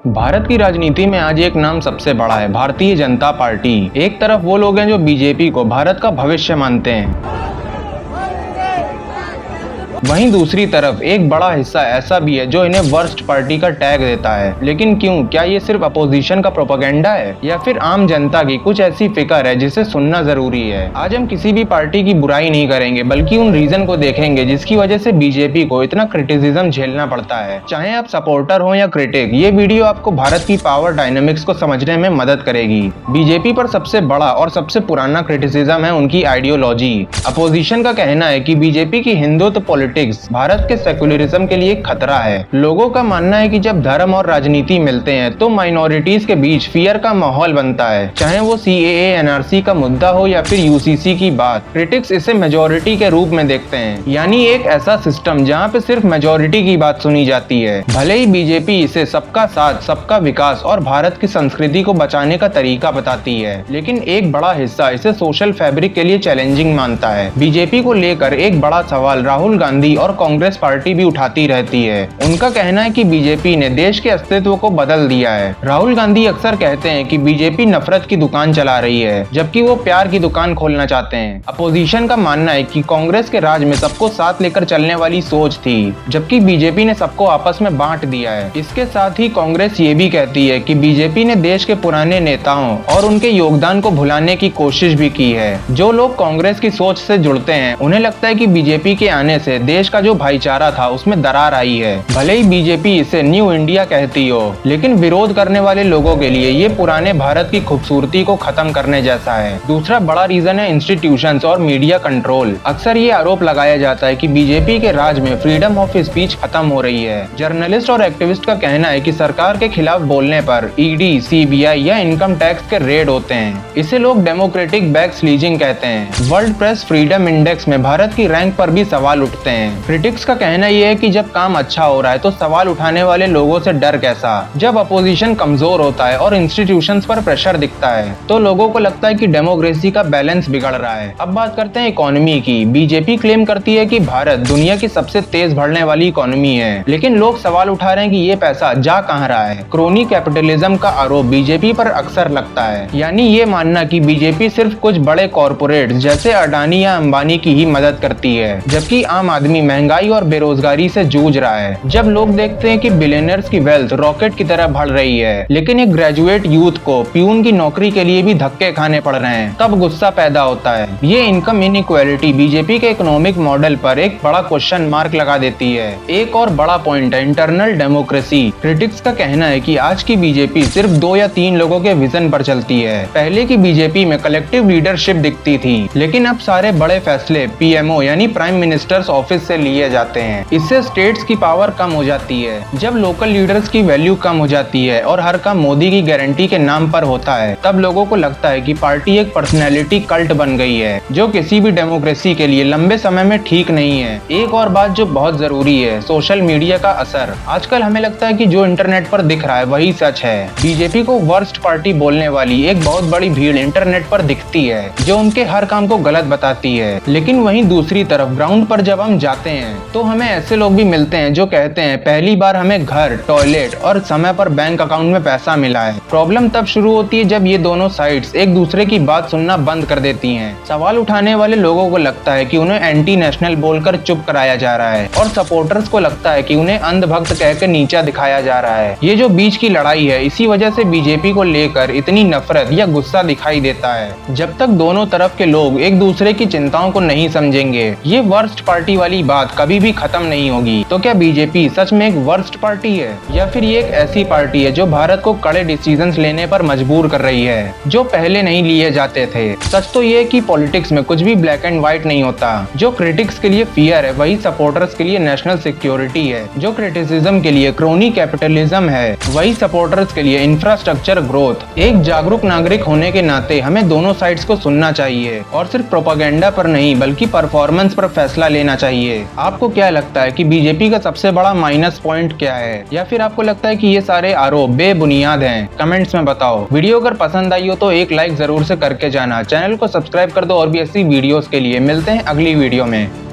भारत की राजनीति में आज एक नाम सबसे बड़ा है, भारतीय जनता पार्टी। एक तरफ वो लोग हैं जो बीजेपी को भारत का भविष्य मानते हैं, वहीं दूसरी तरफ एक बड़ा हिस्सा ऐसा भी है जो इन्हें वर्स्ट पार्टी का टैग देता है। लेकिन क्यों? क्या ये सिर्फ अपोजिशन का प्रोपेगेंडा है या फिर आम जनता की कुछ ऐसी फिक्र है जिसे सुनना जरूरी है? आज हम किसी भी पार्टी की बुराई नहीं करेंगे, बल्कि उन रीजन को देखेंगे जिसकी वजह से बीजेपी को इतना क्रिटिसिज्म झेलना पड़ता है। चाहे आप सपोर्टर हो या क्रिटिक, ये वीडियो आपको भारत की पावर डायनेमिक्स को समझने में मदद करेगी। बीजेपी पर सबसे बड़ा और सबसे पुराना क्रिटिसिज्म है उनकी आइडियोलॉजी। अपोजिशन का कहना है कि बीजेपी की हिंदुत्व पॉलिटिक्स भारत के सेकुलरिज्म के लिए खतरा है। लोगों का मानना है कि जब धर्म और राजनीति मिलते हैं तो माइनॉरिटीज के बीच फियर का माहौल बनता है, चाहे वो सीएए एनआरसी का मुद्दा हो या फिर यूसीसी की बात। क्रिटिक्स इसे मेजोरिटी के रूप में देखते हैं, यानी एक ऐसा सिस्टम जहां पे सिर्फ मेजोरिटी की बात सुनी जाती है। भले ही बीजेपी इसे सबका साथ, सबका विकास और भारत की संस्कृति को बचाने का तरीका बताती है, लेकिन एक बड़ा हिस्सा इसे सोशल फैब्रिक के लिए चैलेंजिंग मानता है। बीजेपी को लेकर एक बड़ा सवाल राहुल गांधी और कांग्रेस पार्टी भी उठाती रहती है। उनका कहना है कि बीजेपी ने देश के अस्तित्व को बदल दिया है। राहुल गांधी अक्सर कहते हैं कि बीजेपी नफरत की दुकान चला रही है, जबकि वो प्यार की दुकान खोलना चाहते हैं। अपोजिशन का मानना है कि कांग्रेस के राज में सबको साथ लेकर चलने वाली सोच थी, जबकि बीजेपी ने सबको आपस में बांट दिया है। इसके साथ ही कांग्रेस ये भी कहती है कि बीजेपी ने देश के पुराने नेताओं और उनके योगदान को भुलाने की कोशिश भी की है। जो लोग कांग्रेस की सोच से जुड़ते हैं, उन्हें लगता है कि बीजेपी के आने से देश का जो भाईचारा था उसमें दरार आई है। भले ही बीजेपी इसे न्यू इंडिया कहती हो, लेकिन विरोध करने वाले लोगों के लिए ये पुराने भारत की खूबसूरती को खत्म करने जैसा है। दूसरा बड़ा रीजन है इंस्टीट्यूशंस और मीडिया कंट्रोल। अक्सर ये आरोप लगाया जाता है कि बीजेपी के राज में फ्रीडम ऑफ स्पीच खत्म हो रही है। जर्नलिस्ट और एक्टिविस्ट का कहना है कि सरकार के खिलाफ बोलने पर ईडी, सीबीआई या इनकम टैक्स के रेड होते हैं। इसे लोग डेमोक्रेटिक बैक स्लीजिंग कहते हैं। वर्ल्ड प्रेस फ्रीडम इंडेक्स में भारत की रैंक पर भी सवाल उठते हैं। क्रिटिक्स का कहना यह है कि जब काम अच्छा हो रहा है तो सवाल उठाने वाले लोगों से डर कैसा? जब अपोजिशन कमजोर होता है और इंस्टीट्यूशंस पर प्रेशर दिखता है तो लोगों को लगता है कि डेमोक्रेसी का बैलेंस बिगड़ रहा है। अब बात करते हैं इकोनॉमी की। बीजेपी क्लेम करती है कि भारत दुनिया की सबसे तेज बढ़ने वाली इकोनॉमी है, लेकिन लोग सवाल उठा रहे हैं कि ये पैसा जा कहां रहा है। क्रोनी कैपिटलिज्म का आरोप बीजेपी पर अक्सर लगता है, यानी ये मानना कि बीजेपी सिर्फ कुछ बड़े कॉर्पोरेट जैसे अडानी या अंबानी की ही मदद करती है, जबकि आम आदमी महंगाई और बेरोजगारी से जूझ रहा है। जब लोग देखते हैं कि बिलियनर्स की वेल्थ रॉकेट की तरह बढ़ रही है, लेकिन एक ग्रेजुएट यूथ को प्यून की नौकरी के लिए भी धक्के खाने पड़ रहे हैं, तब गुस्सा पैदा होता है। ये इनकम इनइक्वालिटी बीजेपी के इकोनॉमिक मॉडल पर एक बड़ा क्वेश्चन मार्क लगा देती है। एक और बड़ा पॉइंट है इंटरनल डेमोक्रेसी। क्रिटिक्स का कहना है कि आज की बीजेपी सिर्फ 2 या 3 लोगों के विजन पर चलती है। पहले की बीजेपी में कलेक्टिव लीडरशिप दिखती थी, लेकिन अब सारे बड़े फैसले पीएमओ यानी प्राइम मिनिस्टर्स ऑफिस से लिए जाते हैं। इससे स्टेट्स की पावर कम हो जाती है। जब लोकल लीडर्स की वैल्यू कम हो जाती है और हर काम मोदी की गारंटी के नाम पर होता है, तब लोगों को लगता है कि पार्टी एक पर्सनैलिटी कल्ट बन गई है, जो किसी भी डेमोक्रेसी के लिए लंबे समय में ठीक नहीं है। एक और बात जो बहुत जरूरी है, सोशल मीडिया का असर। आजकल हमें लगता है कि जो इंटरनेट पर दिख रहा है वही सच है। बीजेपी को वर्स्ट पार्टी बोलने वाली एक बहुत बड़ी भीड़ इंटरनेट पर दिखती है, जो उनके हर काम को गलत बताती है। लेकिन वहीं दूसरी तरफ ग्राउंड पर जब हम जाते हैं तो हमें ऐसे लोग भी मिलते हैं जो कहते हैं पहली बार हमें घर, टॉयलेट और समय पर बैंक अकाउंट में पैसा मिला है। प्रॉब्लम तब शुरू होती है जब ये दोनों साइड्स एक दूसरे की बात सुनना बंद कर देती हैं। सवाल उठाने वाले लोगों को लगता है कि उन्हें एंटी नेशनल बोलकर चुप कराया जा रहा है, और सपोर्टर्स को लगता है कि उन्हें अंधभक्त कहकर नीचा दिखाया जा रहा है। ये जो बीच की लड़ाई है, इसी वजह से बीजेपी को लेकर इतनी नफरत या गुस्सा दिखाई देता है। जब तक दोनों तरफ के लोग एक दूसरे की चिंताओं को नहीं समझेंगे, ये वर्स्ट पार्टी वाली बात कभी भी खत्म नहीं होगी। तो क्या बीजेपी सच में एक वर्स्ट पार्टी है, या फिर ये एक ऐसी पार्टी है जो भारत को कड़े डिसीजंस लेने पर मजबूर कर रही है, जो पहले नहीं लिए जाते थे? सच तो ये कि पॉलिटिक्स में कुछ भी ब्लैक एंड व्हाइट नहीं होता। जो क्रिटिक्स के लिए फियर है, वही सपोर्टर्स के लिए नेशनल सिक्योरिटी है। जो क्रिटिसिज्म के लिए क्रोनी कैपिटलिज्म है, वही सपोर्टर्स के लिए इंफ्रास्ट्रक्चर ग्रोथ। एक जागरूक नागरिक होने के नाते हमें दोनों साइड्स को सुनना चाहिए, और सिर्फ प्रोपेगेंडा पर नहीं बल्कि परफॉर्मेंस पर फैसला लेना चाहिए। आपको क्या लगता है कि बीजेपी का सबसे बड़ा माइनस पॉइंट क्या है, या फिर आपको लगता है कि ये सारे आरोप बेबुनियाद हैं? कमेंट्स में बताओ। वीडियो अगर पसंद आई हो तो एक लाइक जरूर से करके जाना। चैनल को सब्सक्राइब कर दो और भी ऐसी वीडियोस के लिए। मिलते हैं अगली वीडियो में।